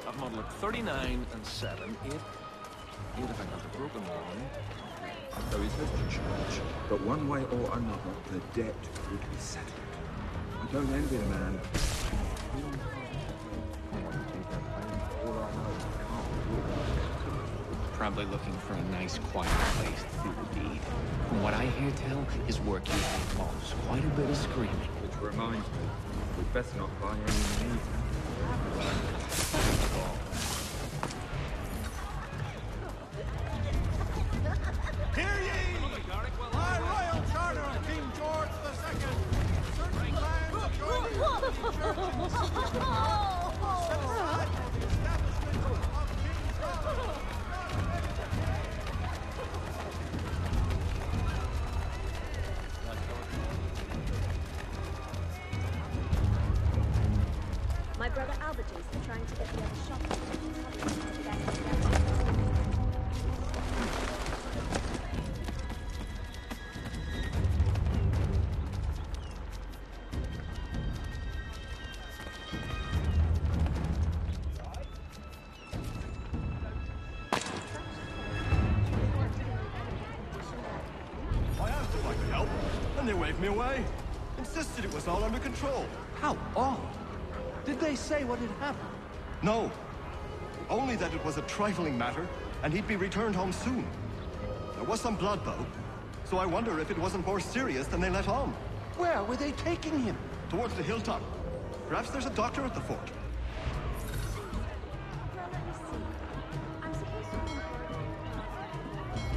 I've modeled 39 and 7, 8. 8 if I got the broken one. So he says to church, but one way or another, the debt would be settled. I don't envy the man. Probably looking for a nice, quiet place to do the deed. From what I hear tell, his work usually involves quite a bit of screaming. Which reminds me, we'd best not buy any meat. Hear ye! By royal charter of King George II, certain lands adjoining the church set aside for the establishment of King's Law. My brother Albertus is trying to get the other shop to I asked if I could help, and they waved me away. Insisted it was all under control. How odd! Did they say what had happened? No. Only that it was a trifling matter, and he'd be returned home soon. There was some blood, though, so I wonder if it wasn't more serious than they let on. Where were they taking him? Towards the hilltop. Perhaps there's a doctor at the fort. Well, let me see. I'm supposed to be in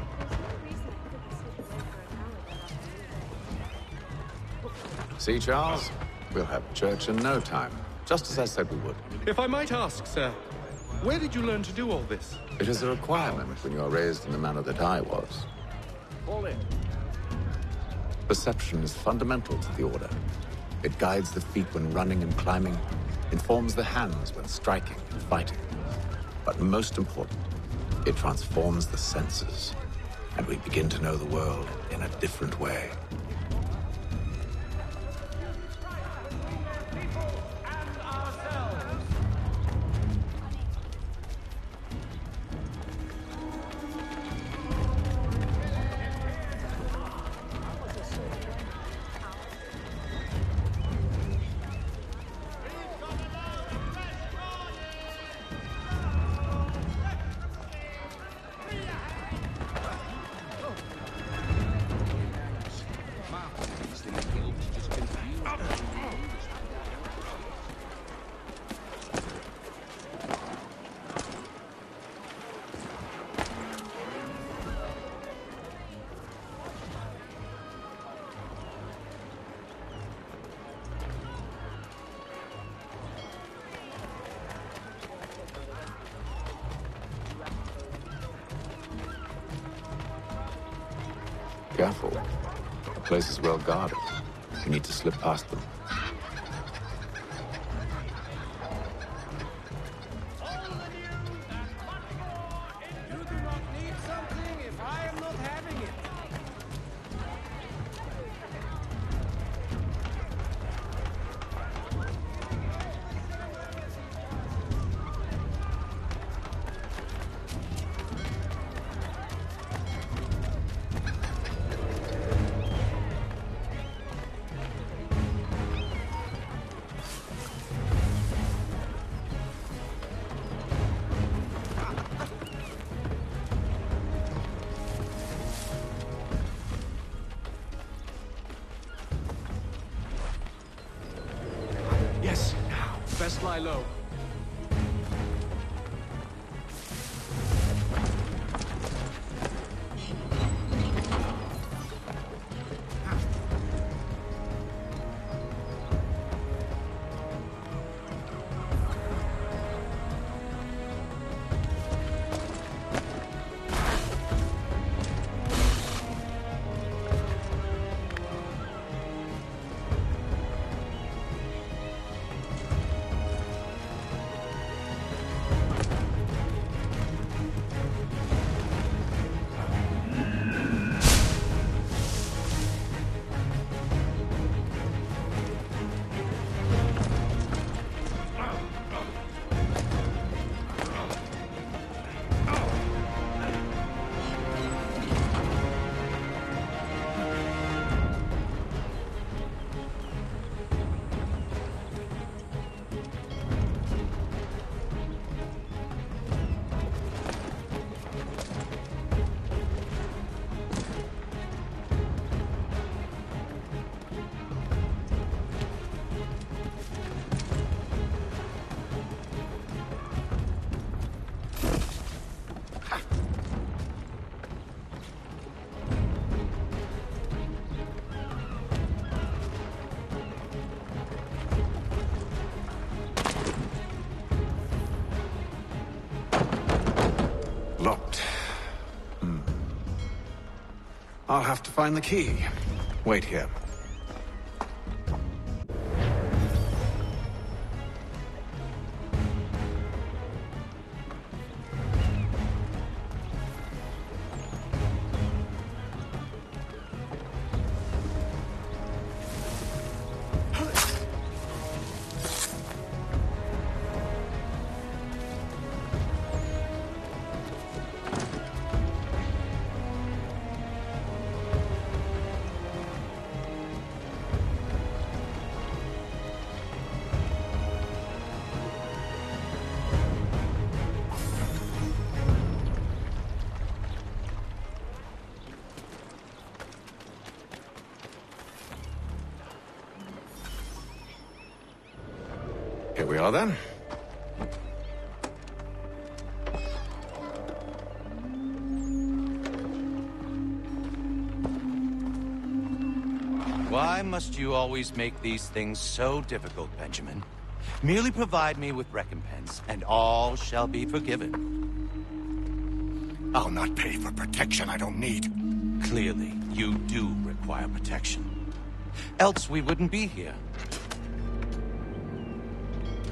There's no reason I couldn't slip away for an hour that See, Charles? We'll have church in no time, just as I said we would. If I might ask, sir, where did you learn to do all this? It is a requirement when you are raised in the manner that I was. Fall in. Perception is fundamental to the order. It guides the feet when running and climbing, informs the hands when striking and fighting. But most important, it transforms the senses, and we begin to know the world in a different way. Careful. The place is well guarded. You need to slip past them. You do not need something if I am not having it. Yes, now. Best lie low. I'll have to find the key. Wait here. Here we are, then. Why must you always make these things so difficult, Benjamin? Merely provide me with recompense, and all shall be forgiven. I'll not pay for protection I don't need. Clearly, you do require protection. Else we wouldn't be here.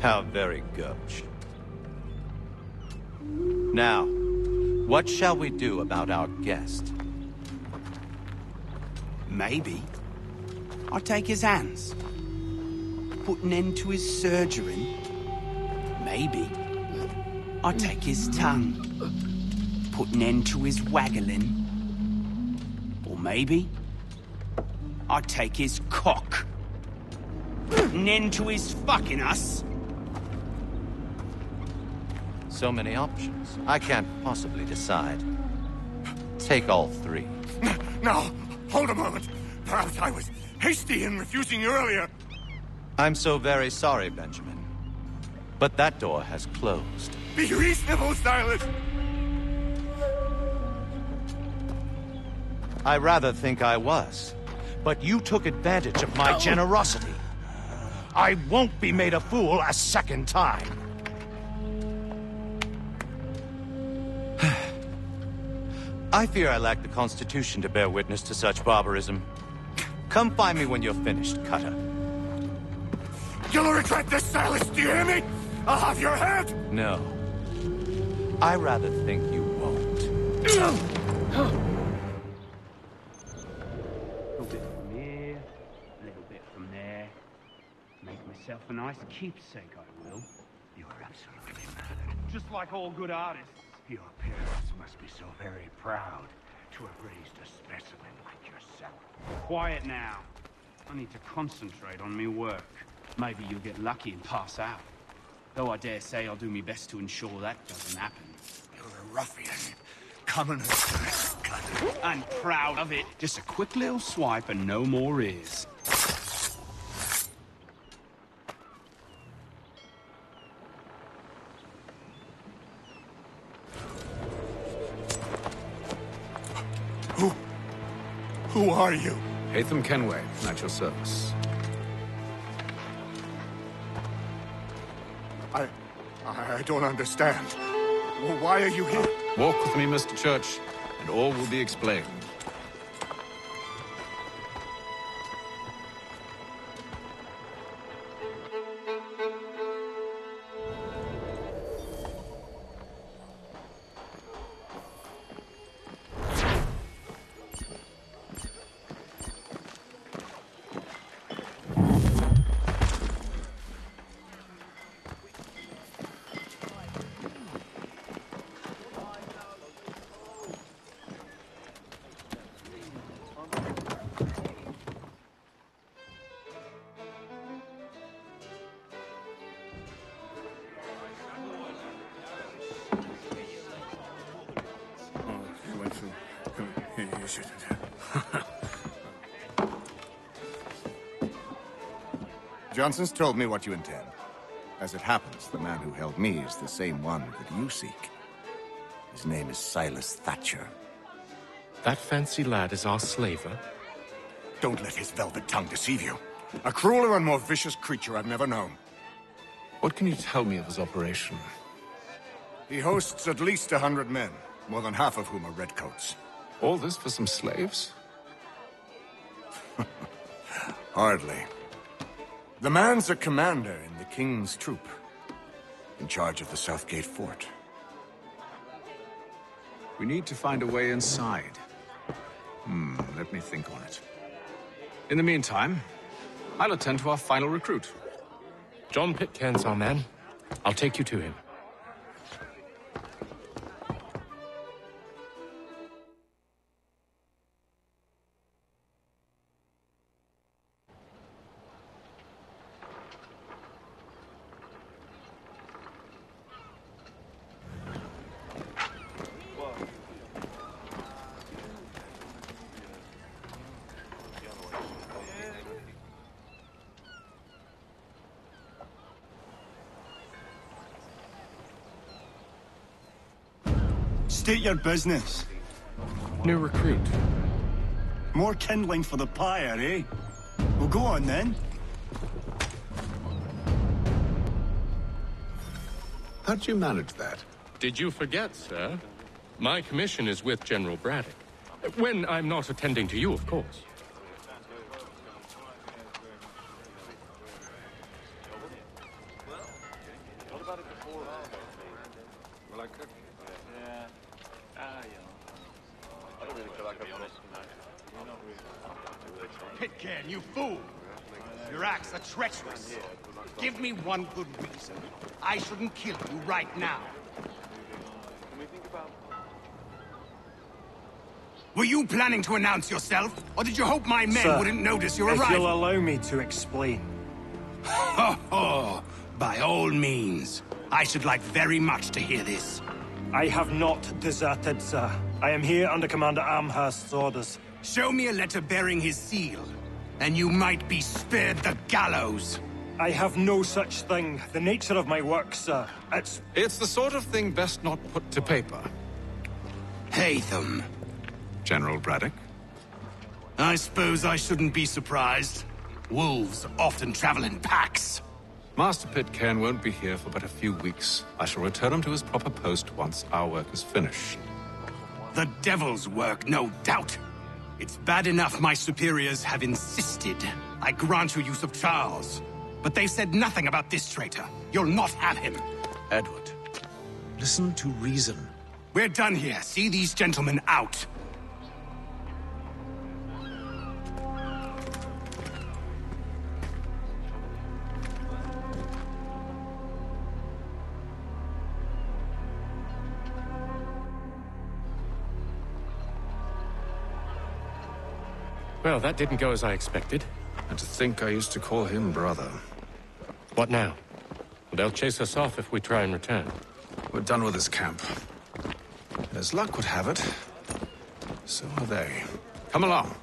How very gauche. Now, what shall we do about our guest? Maybe I'll take his hands. Put an end to his surgery. Maybe I'll take his tongue. Put an end to his waggling. Or maybe I'll take his cock. Put an end to his fucking us. So many options. I can't possibly decide. Take all three. No, hold a moment. Perhaps I was hasty in refusing you earlier. I'm so very sorry, Benjamin. But that door has closed. Be reasonable, Silas. I rather think I was. But you took advantage of my generosity. I won't be made a fool a second time. I fear I lack the constitution to bear witness to such barbarism. Come find me when you're finished, Cutter. You'll regret this, Silas, do you hear me? I'll have your head! No. I rather think you won't. A little bit from here, a little bit from there. Make myself a nice keepsake, I will. You are absolutely mad. Just like all good artists. Your parents must be so very proud to have raised a specimen like yourself. Quiet now. I need to concentrate on me work. Maybe you'll get lucky and pass out. Though I dare say I'll do my best to ensure that doesn't happen. You're a ruffian. Coming as first, Cutter. I'm proud of it. Just a quick little swipe and no more is. Who are you? Hatham Kenway, at your service. I don't understand. Why are you here? Walk with me, Mr. Church, and all will be explained. Johnson's told me what you intend. As it happens, the man who held me is the same one that you seek. His name is Silas Thatcher. That fancy lad is our slaver? Don't let his velvet tongue deceive you. A crueler and more vicious creature I've never known. What can you tell me of his operation? He hosts at least 100 men, more than half of whom are redcoats. All this for some slaves? Hardly. The man's a commander in the King's troop, in charge of the Southgate Fort. We need to find a way inside. Let me think on it. In the meantime, I'll attend to our final recruit. John Pitcairn's our man. I'll take you to him. State your business. New recruit. More kindling for the pyre, eh? Well, go on then. How'd you manage that? Did you forget, sir? My commission is with General Braddock. When I'm not attending to you, of course. Pitcairn, you fool! Your acts are treacherous. Give me one good reason I shouldn't kill you right now. Were you planning to announce yourself, or did you hope my men wouldn't notice your arrival? If you'll allow me to explain. Ho ho! By all means. I should like very much to hear this. I have not deserted, sir. I am here under Commander Amherst's orders. Show me a letter bearing his seal, and you might be spared the gallows. I have no such thing. The nature of my work, sir, It's the sort of thing best not put to paper. Haytham. General Braddock? I suppose I shouldn't be surprised. Wolves often travel in packs. Master Pitcairn won't be here for but a few weeks. I shall return him to his proper post once our work is finished. The devil's work, no doubt. It's bad enough my superiors have insisted I grant you use of Charles. But they've said nothing about this traitor. You'll not have him. Edward, listen to reason. We're done here. See these gentlemen out. Well, that didn't go as I expected. And to think I used to call him brother. What now? They'll chase us off if we try and return. We're done with this camp. As luck would have it, so are they. Come along.